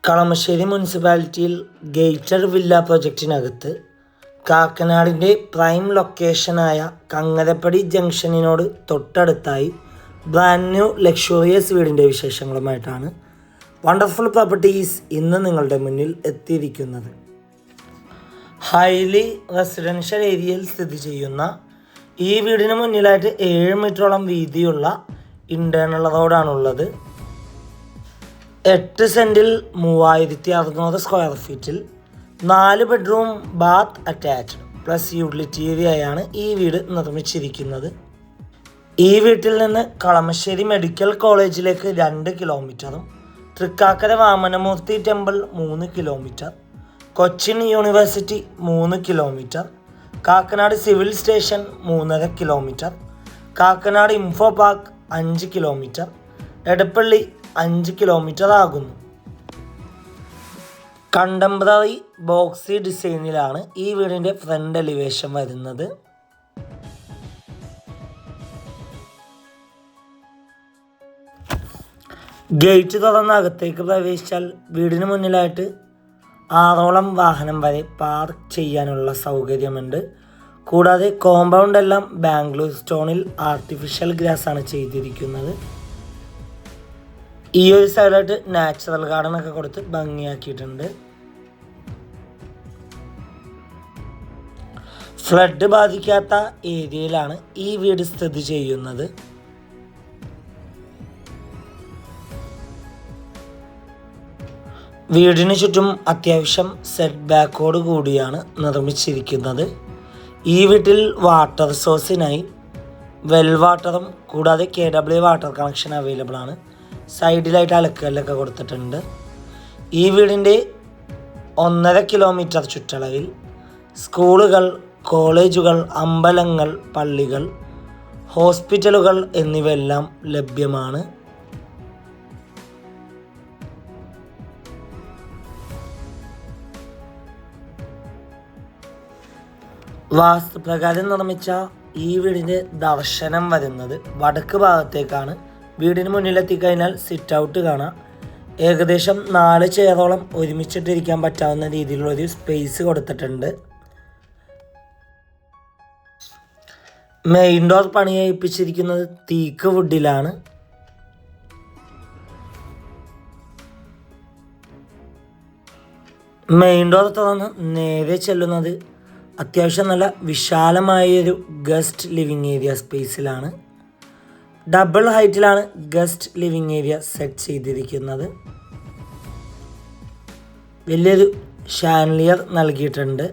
കളമശ്ശേരി മുനിസിപ്പാലിറ്റിയിൽ gated villa പ്രൊജക്റ്റിനകത്ത് കാക്കനാടിൻ്റെ പ്രൈം ലൊക്കേഷനായ കങ്ങരപ്പടി ജംഗ്ഷനിനോട് തൊട്ടടുത്തായി ബ്രാൻഡ് ന്യൂ ലക്ഷറിയസ് വീടിൻ്റെ വിശേഷങ്ങളുമായിട്ടാണ് വണ്ടർഫുൾ പ്രോപ്പർട്ടീസ് ഇന്ന് നിങ്ങളുടെ മുന്നിൽ എത്തിയിരിക്കുന്നത്. ഹൈലി റെസിഡൻഷ്യൽ ഏരിയയിൽ സ്ഥിതി ചെയ്യുന്ന ഈ വീടിന് മുന്നിലായിട്ട് 7 മീറ്ററോളം വീതിയുള്ള ഇൻറ്റേർണൽ റോഡാണുള്ളത്. 8 സെൻറ്റിൽ 3600 സ്ക്വയർ ഫീറ്റിൽ 4 bedroom bath attached plus utility ഏരിയയാണ് ഈ വീട് നിർമ്മിച്ചിരിക്കുന്നത്. ഈ വീട്ടിൽ നിന്ന് കളമശ്ശേരി മെഡിക്കൽ കോളേജിലേക്ക് 2 കിലോമീറ്ററും Thrikkakara Vamanamoorthy temple 3 kilometre, Cochin university 3 kilometre, Kakkanad civil station 3.5 kilometre, Kakkanad info park 5 kilometre, Edappally 5 kilometre ആകുന്നു. കണ്ടംപററി ബോക്സി ഡിസൈനിലാണ് ഈ വീടിൻ്റെ ഫ്രണ്ട് എലിവേഷൻ വരുന്നത്. ഗേറ്റ് തുറന്ന് അകത്തേക്ക് പ്രവേശിച്ചാൽ വീടിന് മുന്നിലായിട്ട് 6ഓളം വാഹനം വരെ പാർക്ക് ചെയ്യാനുള്ള സൗകര്യമുണ്ട്. കൂടാതെ കോമ്പൗണ്ട് എല്ലാം ബാംഗ്ലൂർ സ്റ്റോണിൽ ആർട്ടിഫിഷ്യൽ ഗ്രാസ് ആണ് ചെയ്തിരിക്കുന്നത്. ഈ ഒരു സൈഡായിട്ട് നാച്ചുറൽ ഗാർഡൻ ഒക്കെ കൊടുത്ത് ഭംഗിയാക്കിയിട്ടുണ്ട്. ഫ്ലഡ് ബാധിക്കാത്ത ഏരിയയിലാണ് ഈ വീട് സ്ഥിതി ചെയ്യുന്നത്. വീടിന് ചുറ്റും അത്യാവശ്യം സെറ്റ് ബാക്കോട് കൂടിയാണ് നിർമ്മിച്ചിരിക്കുന്നത്. ഈ വീട്ടിൽ വാട്ടർ സോഴ്സിനായി വെൽ വാട്ടറും കൂടാതെ KW വാട്ടർ കണക്ഷൻ അവൈലബിൾ ആണ്. സൈഡിലായിട്ട് അലക്കല്ലൊക്കെ കൊടുത്തിട്ടുണ്ട്. ഈ വീടിൻ്റെ 1.5 കിലോമീറ്റർ ചുറ്റളവിൽ സ്കൂളുകൾ, കോളേജുകൾ, അമ്പലങ്ങൾ, പള്ളികൾ, ഹോസ്പിറ്റലുകൾ എന്നിവയെല്ലാം ലഭ്യമാണ്. വാസ്തുപ്രകാരം നിർമ്മിച്ച ഈ വീടിൻ്റെ ദർശനം വരുന്നത് വടക്ക് ഭാഗത്തേക്കാണ്. വീടിന് മുന്നിലെത്തിക്കഴിഞ്ഞാൽ സിറ്റ് ഔട്ട് കാണാം. ഏകദേശം 4 ചെയറോളം ഒരുമിച്ചിട്ടിരിക്കാൻ പറ്റാവുന്ന രീതിയിലുള്ളൊരു സ്പേസ് കൊടുത്തിട്ടുണ്ട്. മെയിൻ ഡോർ പണിയേൽപ്പിച്ചിരിക്കുന്നത് തേക്ക് വുഡിലാണ്. മെയിൻ ഡോർ തുറന്ന് നേരെ ചെല്ലുന്നത് അത്യാവശ്യം നല്ല വിശാലമായൊരു ഗസ്റ്റ് ലിവിങ് ഏരിയ സ്പേസിലാണ്. ഡബിൾ ഹൈറ്റിലാണ് ഗസ്റ്റ് ലിവിങ് ഏരിയ സെറ്റ് ചെയ്തിരിക്കുന്നത്. വലിയൊരു ഷാൻലിയർ നൽകിയിട്ടുണ്ട്.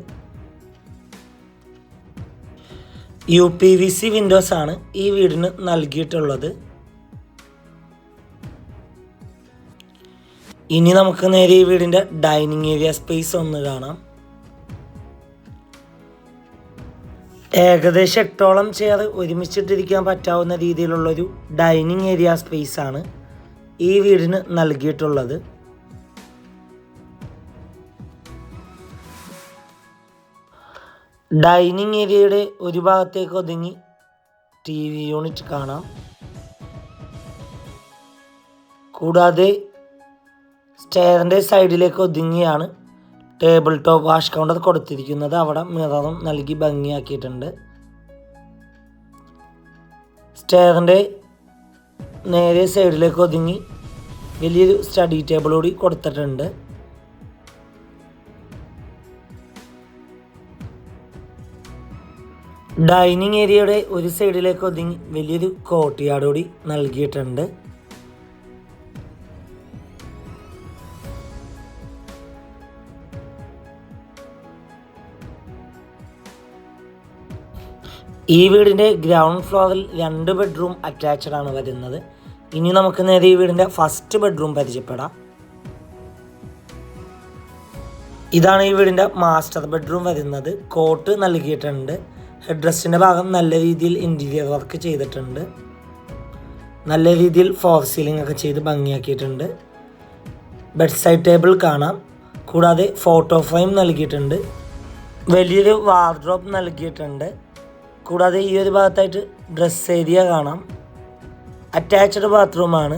UPVC വിൻഡോസ് ആണ് ഈ വീടിന് നൽകിയിട്ടുള്ളത്. ഇനി നമുക്ക് നേരെ ഈ വീടിൻ്റെ ഡൈനിങ് ഏരിയ സ്പേസ് ഒന്ന് കാണാം. ഏകദേശം 8ഓളം ചെയർ ഒരുമിച്ചിട്ടിരിക്കാൻ പറ്റാവുന്ന രീതിയിലുള്ളൊരു ഡൈനിങ് ഏരിയ സ്പേസ് ആണ് ഈ വീടിന് നൽകിയിട്ടുള്ളത്. ഡൈനിങ് ഏരിയയുടെ ഒരു ഭാഗത്തേക്ക് ഒതുങ്ങി TV യൂണിറ്റ് കാണാം. കൂടാതെ സ്റ്റെയറിൻ്റെ സൈഡിലേക്ക് ഒതുങ്ങിയാണ് ടേബിൾ ടോപ്പ് വാഷ് കൗണ്ടർ കൊടുത്തിരിക്കുന്നത്. അവിടെ മിററും നൽകി ഭംഗിയാക്കിയിട്ടുണ്ട്. സ്റ്റെയറിൻ്റെ നേരെ സൈഡിലേക്ക് ഒതുങ്ങി വലിയൊരു സ്റ്റഡി ടേബിൾ കൂടി കൊടുത്തിട്ടുണ്ട്. ഡൈനിങ് ഏരിയയുടെ ഒരു സൈഡിലേക്ക് ഒതുങ്ങി വലിയൊരു കോർട്ട്യാർഡ് കൂടി നൽകിയിട്ടുണ്ട്. ഈ വീടിൻ്റെ ഗ്രൗണ്ട് ഫ്ലോറിൽ 2 ബെഡ്റൂം അറ്റാച്ച്ഡ് ആണ് വരുന്നത്. ഇനി നമുക്ക് നേരെ ഈ വീടിൻ്റെ ഫസ്റ്റ് ബെഡ്റൂം പരിചയപ്പെടാം. ഇതാണ് ഈ വീടിൻ്റെ മാസ്റ്റർ ബെഡ്റൂം വരുന്നത്. കോട്ട് നൽകിയിട്ടുണ്ട്. ഹെഡ് റെസ്റ്റിൻ്റെ ഭാഗം നല്ല രീതിയിൽ ഇൻറ്റീരിയർ വർക്ക് ചെയ്തിട്ടുണ്ട്. നല്ല രീതിയിൽ ഫോർ സീലിംഗ് ഒക്കെ ചെയ്ത് ഭംഗിയാക്കിയിട്ടുണ്ട്. ബെഡ് സൈഡ് ടേബിൾ കാണാം. കൂടാതെ ഫോട്ടോ ഫ്രെയിം നൽകിയിട്ടുണ്ട്. വലിയൊരു വാർഡ്രോബ് നൽകിയിട്ടുണ്ട്. കൂടാതെ ഈ ഒരു ഭാഗത്തായിട്ട് ഡ്രസ് ഏരിയ കാണാം. അറ്റാച്ച്ഡ് ബാത്റൂമാണ്.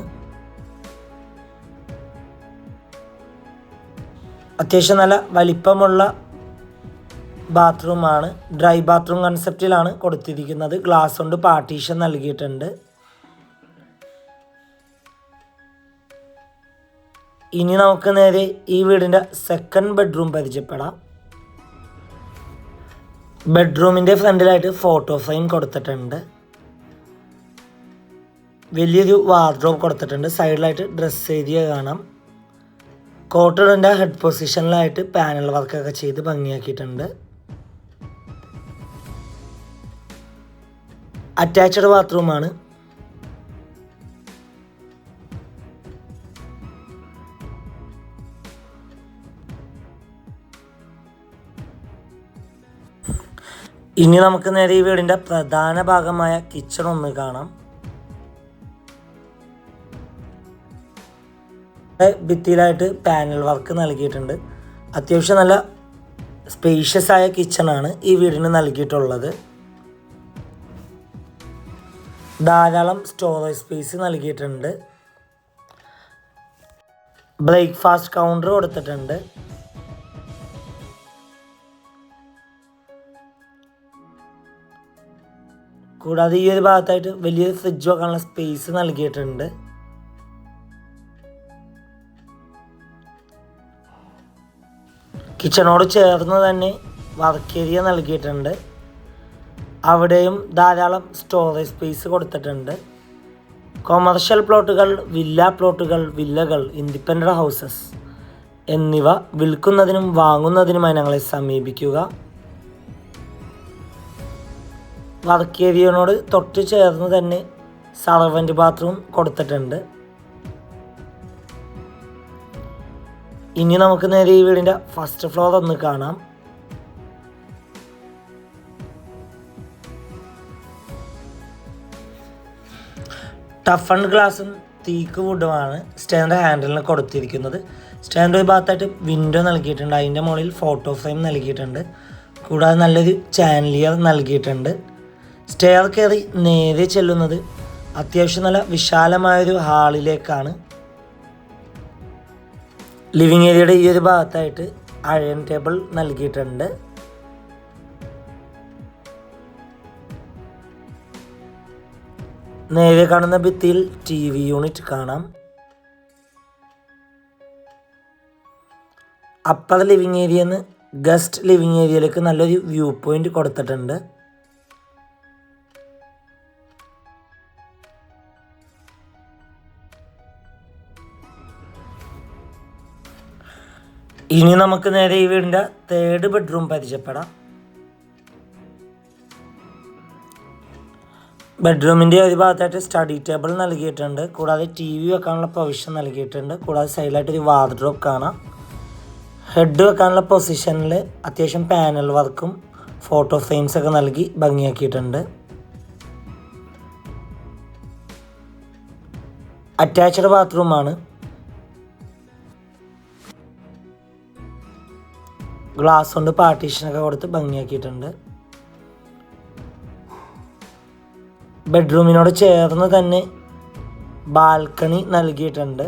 അത്യാവശ്യം നല്ല വലിപ്പമുള്ള ബാത്റൂമാണ്. ഡ്രൈ ബാത്റൂം കൺസെപ്റ്റിലാണ് കൊടുത്തിരിക്കുന്നത്. ഗ്ലാസ് കൊണ്ട് പാർട്ടീഷൻ നൽകിയിട്ടുണ്ട്. ഇനി നമുക്ക് നേരെ ഈ വീടിൻ്റെ സെക്കൻഡ് ബെഡ്റൂം പരിചയപ്പെടാം. ബെഡ്റൂമിൻ്റെ ഫ്രണ്ടിലായിട്ട് ഫോട്ടോ ഫ്രെയിം കൊടുത്തിട്ടുണ്ട്. വലിയൊരു വാർഡ്രോബ് കൊടുത്തിട്ടുണ്ട്. സൈഡിലായിട്ട് ഡ്രസ് ഏരിയ കാണാം. കോട്ടഡിൻ്റെ ഹെഡ് പൊസിഷനിലായിട്ട് പാനൽ വർക്കൊക്കെ ചെയ്ത് ഭംഗിയാക്കിയിട്ടുണ്ട്. അറ്റാച്ച്ഡ് ബാത്റൂമാണ്. ഇനി നമുക്ക് നേരെ ഈ വീടിൻ്റെ പ്രധാന ഭാഗമായ കിച്ചൺ ഒന്ന് കാണാം. ഭിത്തിയിലായിട്ട് പാനൽ വർക്ക് നൽകിയിട്ടുണ്ട്. അത്യാവശ്യം നല്ല സ്പേഷ്യസ് ആയ കിച്ചണാണ് ഈ വീടിന് നൽകിയിട്ടുള്ളത്. ധാരാളം സ്റ്റോറേജ് സ്പേസ് നൽകിയിട്ടുണ്ട്. ബ്രേക്ക്ഫാസ്റ്റ് കൗണ്ടർ കൊടുത്തിട്ടുണ്ട്. കൂടാതെ ഈ ഒരു ഭാഗത്തായിട്ട് വലിയൊരു ഫ്രിഡ്ജ് വെക്കാനുള്ള സ്പേസ് നൽകിയിട്ടുണ്ട്. കിച്ചണോട് ചേർന്ന് തന്നെ വർക്ക് ഏരിയ നൽകിയിട്ടുണ്ട്. അവിടെയും ധാരാളം സ്റ്റോറേജ് സ്പേസ് കൊടുത്തിട്ടുണ്ട്. കൊമേർഷ്യൽ പ്ലോട്ടുകൾ, വില്ല പ്ലോട്ടുകൾ, വില്ലകൾ, ഇൻഡിപെൻഡൻ്റ് ഹൗസസ് എന്നിവ വിൽക്കുന്നതിനും വാങ്ങുന്നതിനുമായി ഞങ്ങളെ സമീപിക്കുക. വർക്ക് ഏരിയയോട് തൊട്ട് ചേർന്ന് തന്നെ സർവൻ്റ് ബാത്റൂം കൊടുത്തിട്ടുണ്ട്. ഇനി നമുക്ക് നേരെ ഈ വീടിൻ്റെ ഫസ്റ്റ് ഫ്ലോർ ഒന്ന് കാണാം. ടഫ് ആൻഡ് ഗ്ലാസും തീക്ക് വുഡുമാണ് സ്റ്റാൻഡ് ഹാൻഡിലിന് കൊടുത്തിരിക്കുന്നത്. സ്റ്റാൻഡ് ഒരു ഭാഗത്തായിട്ട് വിൻഡോ നൽകിയിട്ടുണ്ട്. അതിൻ്റെ മുകളിൽ ഫോട്ടോ ഫ്രെയിം നൽകിയിട്ടുണ്ട്. കൂടാതെ നല്ലൊരു ചാനലിയർ നൽകിയിട്ടുണ്ട്. സ്റ്റെയർ കയറി നേരെ ചെല്ലുന്നത് അത്യാവശ്യം നല്ല വിശാലമായൊരു ഹാളിലേക്കാണ്. ലിവിങ് ഏരിയയുടെ ഈ ഒരു ഭാഗത്തായിട്ട് അയൺ ടേബിൾ നൽകിയിട്ടുണ്ട്. നേരെ കാണുന്ന ഭിത്തിയിൽ TV യൂണിറ്റ് കാണാം. അപ്പർ ലിവിങ് ഏരിയയിൽ നിന്ന് ഗസ്റ്റ് ലിവിങ് ഏരിയയിലേക്ക് നല്ലൊരു വ്യൂ പോയിന്റ് കൊടുത്തിട്ടുണ്ട്. ഇനി നമുക്ക് നേരെ ഈ വീടിൻ്റെ തേർഡ് ബെഡ്റൂം പരിചയപ്പെടാം. ബെഡ്റൂമിൻ്റെ ഒരു ഭാഗത്തായിട്ട് സ്റ്റഡി ടേബിൾ നൽകിയിട്ടുണ്ട്. കൂടാതെ TV വെക്കാനുള്ള പ്രൊവിഷൻ നൽകിയിട്ടുണ്ട്. കൂടാതെ സൈഡിലായിട്ട് ഒരു വാർഡ്രോബ് കാണാം. ഹെഡ് വെക്കാനുള്ള പൊസിഷനിൽ അത്യാവശ്യം പാനൽ വർക്കും ഫോട്ടോ ഫ്രെയിംസ് ഒക്കെ നൽകി ഭംഗിയാക്കിയിട്ടുണ്ട്. അറ്റാച്ച്ഡ് ബാത്റൂമാണ്. ഗ്ലാസ് കൊണ്ട് പാർട്ടീഷനൊക്കെ കൊടുത്ത് ഭംഗിയാക്കിയിട്ടുണ്ട്. ബെഡ്റൂമിനോട് ചേർന്ന് തന്നെ ബാൽക്കണി നൽകിയിട്ടുണ്ട്.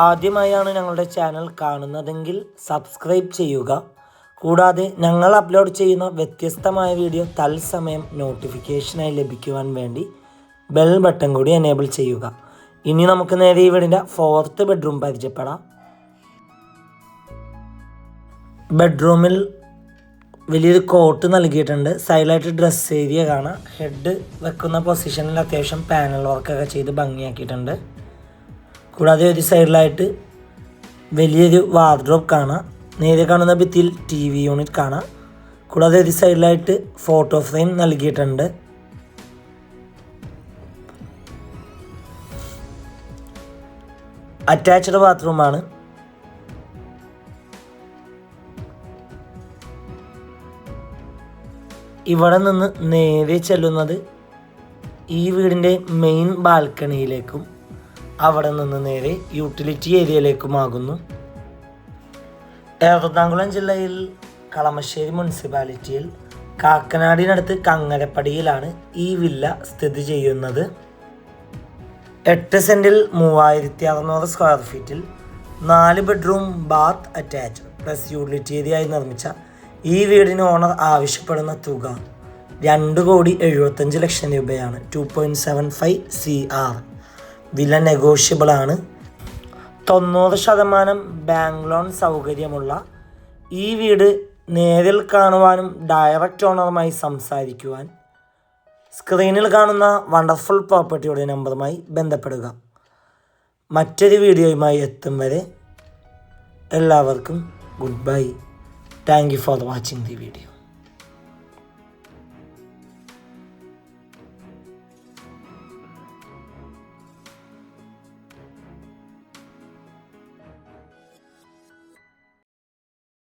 ആദ്യമായാണ് ഞങ്ങളുടെ ചാനൽ കാണുന്നതെങ്കിൽ സബ്സ്ക്രൈബ് ചെയ്യുക. കൂടാതെ ഞങ്ങൾ അപ്ലോഡ് ചെയ്യുന്ന വ്യത്യസ്തമായ വീഡിയോ തത്സമയം നോട്ടിഫിക്കേഷനായി ലഭിക്കുവാൻ വേണ്ടി ബെൽ ബട്ടൺ കൂടി എനേബിൾ ചെയ്യുക. ഇനി നമുക്ക് നേരെ ഈ വീടിൻ്റെ ഫോർത്ത് ബെഡ്റൂം പരിചയപ്പെടാം. ബെഡ്റൂമിൽ വലിയൊരു കോട്ട് നൽകിയിട്ടുണ്ട്. സൈഡിലായിട്ട് ഡ്രസ് ഏരിയ കാണാം. ഹെഡ് വെക്കുന്ന പൊസിഷനിൽ അത്യാവശ്യം പാനൽ വർക്കൊക്കെ ചെയ്ത് ഭംഗിയാക്കിയിട്ടുണ്ട്. കൂടാതെ ഒരു സൈഡിലായിട്ട് വലിയൊരു വാർഡ്രോബ് കാണാം. നേരെ കാണുന്ന ഭിത്തിയിൽ TV യൂണിറ്റ് കാണാം. കൂടാതെ ഒരു സൈഡിലായിട്ട് ഫോട്ടോ ഫ്രെയിം നൽകിയിട്ടുണ്ട്. അറ്റാച്ച്ഡ് ബാത്റൂമാണ്. ഇവിടെ നിന്ന് നേരെ ചെല്ലുന്നത് ഈ വീടിൻ്റെ മെയിൻ ബാൽക്കണിയിലേക്കും അവിടെ നിന്ന് നേരെ യൂട്ടിലിറ്റി ഏരിയയിലേക്കുമാകുന്നു. എറണാകുളം ജില്ലയിൽ കളമശ്ശേരി മുനിസിപ്പാലിറ്റിയിൽ കാക്കനാടിനടുത്ത് കങ്ങരപ്പടിയിലാണ് ഈ വില്ല സ്ഥിതി ചെയ്യുന്നത്. 8 സെൻറ്റിൽ 3600 സ്ക്വയർ ഫീറ്റിൽ 4 bedroom bath attached plus utility ഏരിയയായി നിർമ്മിച്ച ഈ വീടിന് ഓണർ ആവശ്യപ്പെടുന്ന തുക 2,75,00,000 രൂപയാണ്. 2.75 CR. വില നെഗോഷ്യബിൾ ആണ്. 90% ബാങ്ക് ലോൺ സൗകര്യമുള്ള ഈ വീട് നേരിൽ കാണുവാനും ഡയറക്റ്റ് ഓണറുമായി സംസാരിക്കുവാൻ സ്ക്രീനിൽ കാണുന്ന വണ്ടർഫുൾ പ്രോപ്പർട്ടിയുടെ നമ്പറുമായി ബന്ധപ്പെടുക. മറ്റൊരു വീഡിയോയുമായി എത്തും വരെ എല്ലാവർക്കും good bye. Thank you for watching the video.